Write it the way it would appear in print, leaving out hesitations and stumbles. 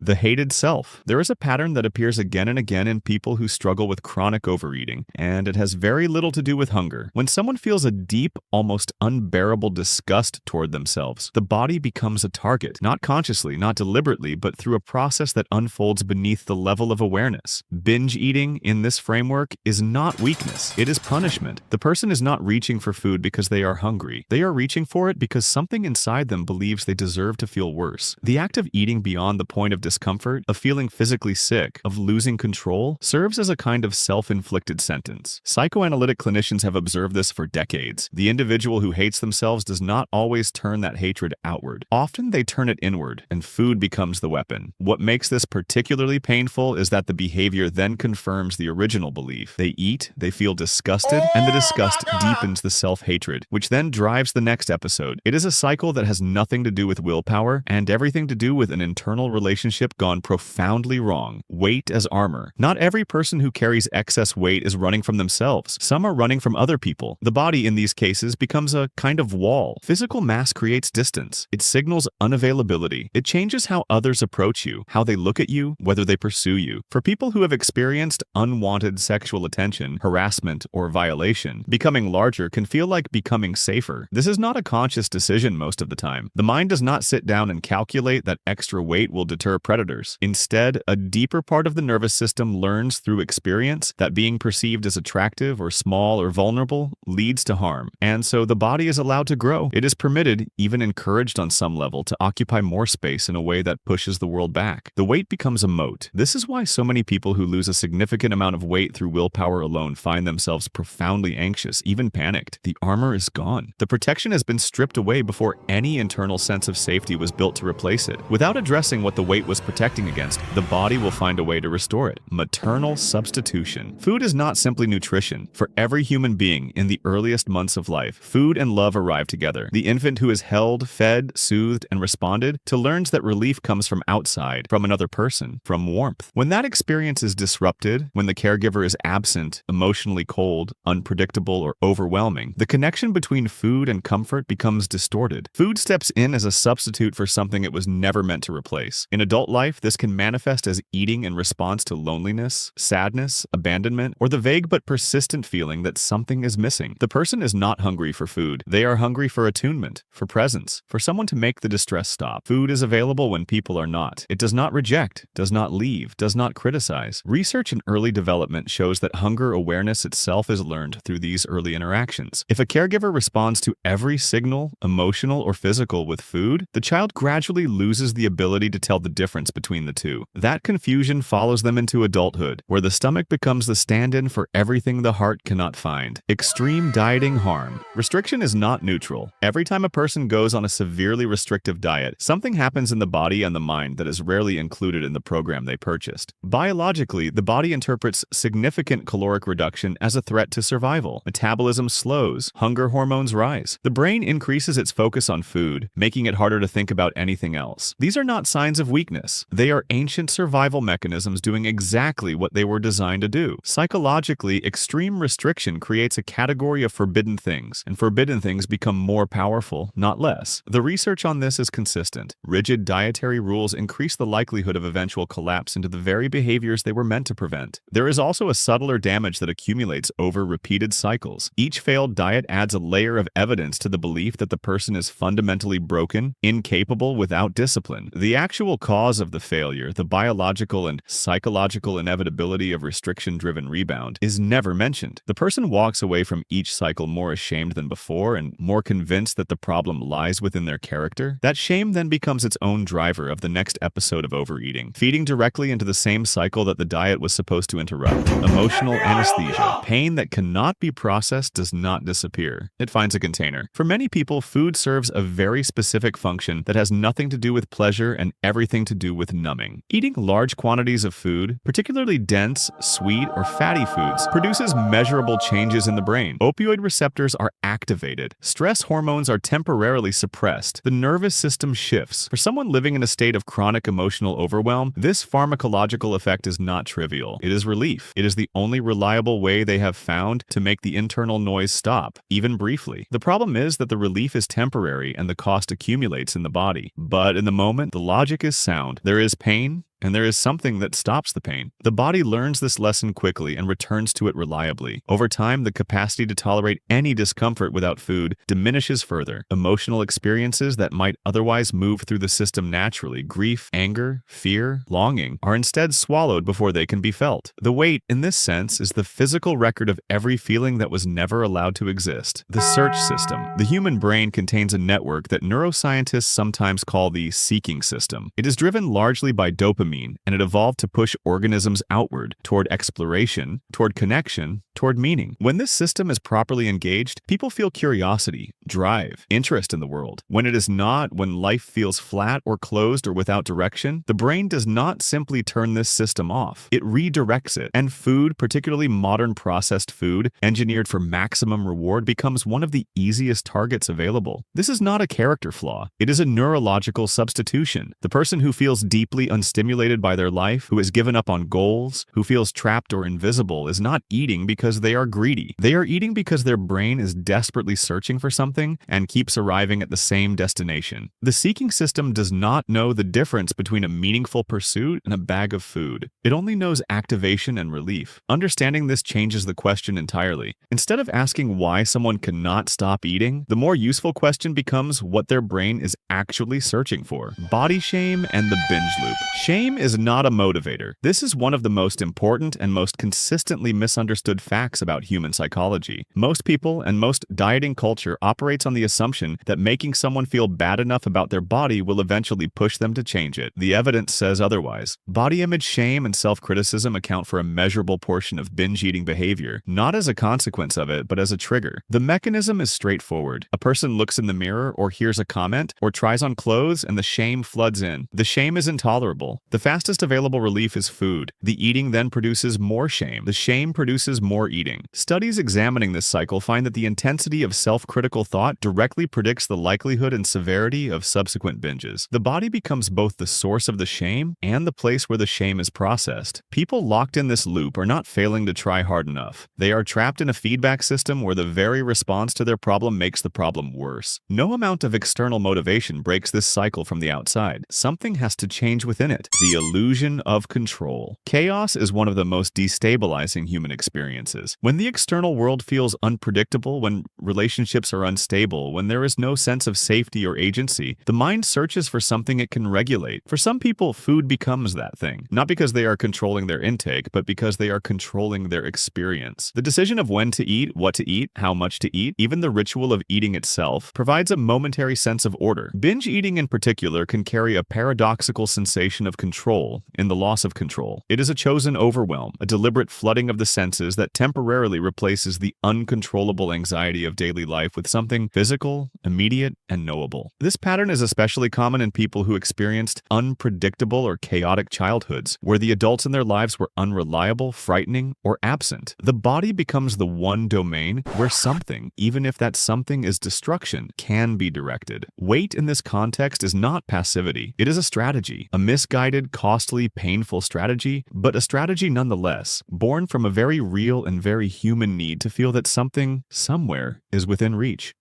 The hated self. There is a pattern that appears again and again in people who struggle with chronic overeating, and it has very little to do with hunger. When someone feels a deep, almost unbearable disgust toward themselves, the body becomes a target, not consciously, not deliberately, but through a process that unfolds beneath the level of awareness. Binge eating, in this framework, is not weakness. It is punishment. The person is not reaching for food because they are hungry. They are reaching for it because something inside them believes they deserve to feel worse. The act of eating beyond the point of discomfort, of feeling physically sick, of losing control, serves as a kind of self-inflicted sentence. Psychoanalytic clinicians have observed this for decades. The individual who hates themselves does not always turn that hatred outward. Often they turn it inward, and food becomes the weapon. What makes this particularly painful is that the behavior then confirms the original belief. They eat, they feel disgusted, and the disgust deepens the self-hatred, which then drives the next episode. It is a cycle that has nothing to do with willpower and everything to do with an internal relationship gone profoundly wrong. Weight as armor. Not every person who carries excess weight is running from themselves. Some are running from other people. The body, in these cases, becomes a kind of wall. Physical mass creates distance. It signals unavailability. It changes how others approach you, how they look at you, whether they pursue you. For people who have experienced unwanted sexual attention, harassment, or violation, becoming larger can feel like becoming safer. This is not a conscious decision most of the time. The mind does not sit down and calculate that extra weight will deter predators. Instead, a deeper part of the nervous system learns through experience that being perceived as attractive or small or vulnerable leads to harm. And so the body is allowed to grow. It is permitted, even encouraged on some level, to occupy more space in a way that pushes the world back. The weight becomes a moat. This is why so many people who lose a significant amount of weight through willpower alone find themselves profoundly anxious, even panicked. The armor is gone. The protection has been stripped away before any internal sense of safety was built to replace it. Without addressing what the weight was protecting against, the body will find a way to restore it. Maternal substitution. Food is not simply nutrition. For every human being in the earliest months of life, food and love arrive together. The infant who is held, fed, soothed, and responded to learns that relief comes from outside, from another person, from warmth. When that experience is disrupted, when the caregiver is absent, emotionally cold, unpredictable, or overwhelming, the connection between food and comfort becomes distorted. Food steps in as a substitute for something it was never meant to replace. In adult life, this can manifest as eating in response to loneliness, sadness, abandonment, or the vague but persistent feeling that something is missing. The person is not hungry for food. They are hungry for attunement, for presence, for someone to make the distress stop. Food is available when people are not. It does not reject, does not leave, does not criticize. Research in early development shows that hunger awareness itself is learned through these early interactions. If a caregiver responds to every signal, emotional or physical, with food, the child gradually loses the ability to tell the difference between the two. That confusion follows them into adulthood, where the stomach becomes the stand-in for everything the heart cannot find. Extreme dieting harm. Restriction is not neutral. Every time a person goes on a severely restrictive diet, something happens in the body and the mind that is rarely included in the program they purchased. Biologically, the body interprets significant caloric reduction as a threat to survival. Metabolism slows, hunger hormones rise. The brain increases its focus on food, making it harder to think about anything else. These are not signs of weakness. They are ancient survival mechanisms doing exactly what they were designed to do. Psychologically, extreme restriction creates a category of forbidden things, and forbidden things become more powerful, not less. The research on this is consistent. Rigid dietary rules increase the likelihood of eventual collapse into the very behaviors they were meant to prevent. There is also a subtler damage that accumulates over repeated cycles. Each failed diet adds a layer of evidence to the belief that the person is fundamentally broken, incapable without discipline. The actual cause of the failure, the biological and psychological inevitability of restriction-driven rebound, is never mentioned. The person walks away from each cycle more ashamed than before and more convinced that the problem lies within their character. That shame then becomes its own driver of the next episode of overeating, feeding directly into the same cycle that the diet was supposed to interrupt. Emotional anesthesia. Pain that cannot be processed does not disappear. It finds a container. For many people, food serves a very specific function that has nothing to do with pleasure and everything to do with numbing. Eating large quantities of food, particularly dense, sweet, or fatty foods, produces measurable changes in the brain. Opioid receptors are activated. Stress hormones are temporarily suppressed. The nervous system shifts. For someone living in a state of chronic emotional overwhelm, this pharmacological effect is not trivial. It is relief. It is the only reliable way they have found to make the internal noise stop, even briefly. The problem is that the relief is temporary and the cost accumulates in the body. But in the moment, the logic is sound. There is pain, and there is something that stops the pain. The body learns this lesson quickly and returns to it reliably. Over time, the capacity to tolerate any discomfort without food diminishes further. Emotional experiences that might otherwise move through the system naturally, grief, anger, fear, longing, are instead swallowed before they can be felt. The weight, in this sense, is the physical record of every feeling that was never allowed to exist. The search system. The human brain contains a network that neuroscientists sometimes call the seeking system. It is driven largely by dopamine, and it evolved to push organisms outward, toward exploration, toward connection, toward meaning. When this system is properly engaged, people feel curiosity, drive, interest in the world. When it is not, when life feels flat or closed or without direction, the brain does not simply turn this system off. It redirects it. And food, particularly modern processed food, engineered for maximum reward, becomes one of the easiest targets available. This is not a character flaw. It is a neurological substitution. The person who feels deeply unstimulated by their life, who has given up on goals, who feels trapped or invisible, is not eating because they are greedy. They are eating because their brain is desperately searching for something and keeps arriving at the same destination. The seeking system does not know the difference between a meaningful pursuit and a bag of food. It only knows activation and relief. Understanding this changes the question entirely. Instead of asking why someone cannot stop eating, the more useful question becomes what their brain is actually searching for. Body shame and the binge loop. Shame is not a motivator. This is one of the most important and most consistently misunderstood facts about human psychology. Most people and most dieting culture operates on the assumption that making someone feel bad enough about their body will eventually push them to change it. The evidence says otherwise. Body image shame and self-criticism account for a measurable portion of binge eating behavior, not as a consequence of it, but as a trigger. The mechanism is straightforward. A person looks in the mirror or hears a comment or tries on clothes and the shame floods in. The shame is intolerable. The fastest available relief is food. The eating then produces more shame. The shame produces more eating. Studies examining this cycle find that the intensity of self-critical thought directly predicts the likelihood and severity of subsequent binges. The body becomes both the source of the shame and the place where the shame is processed. People locked in this loop are not failing to try hard enough. They are trapped in a feedback system where the very response to their problem makes the problem worse. No amount of external motivation breaks this cycle from the outside. Something has to change within it. The illusion of control. Chaos is one of the most destabilizing human experiences. When the external world feels unpredictable, when relationships are unstable, when there is no sense of safety or agency, the mind searches for something it can regulate. For some people, food becomes that thing, not because they are controlling their intake, but because they are controlling their experience. The decision of when to eat, what to eat, how much to eat, even the ritual of eating itself, provides a momentary sense of order. Binge eating in particular can carry a paradoxical sensation of control in the loss of control. It is a chosen overwhelm, a deliberate flooding of the senses that temporarily replaces the uncontrollable anxiety of daily life with something physical, immediate, and knowable. This pattern is especially common in people who experienced unpredictable or chaotic childhoods, where the adults in their lives were unreliable, frightening, or absent. The body becomes the one domain where something, even if that something is destruction, can be directed. Weight in this context is not passivity. It is a strategy, a misguided, costly, painful strategy, but a strategy nonetheless, born from a very real and very human need to feel that something, somewhere, is within reach.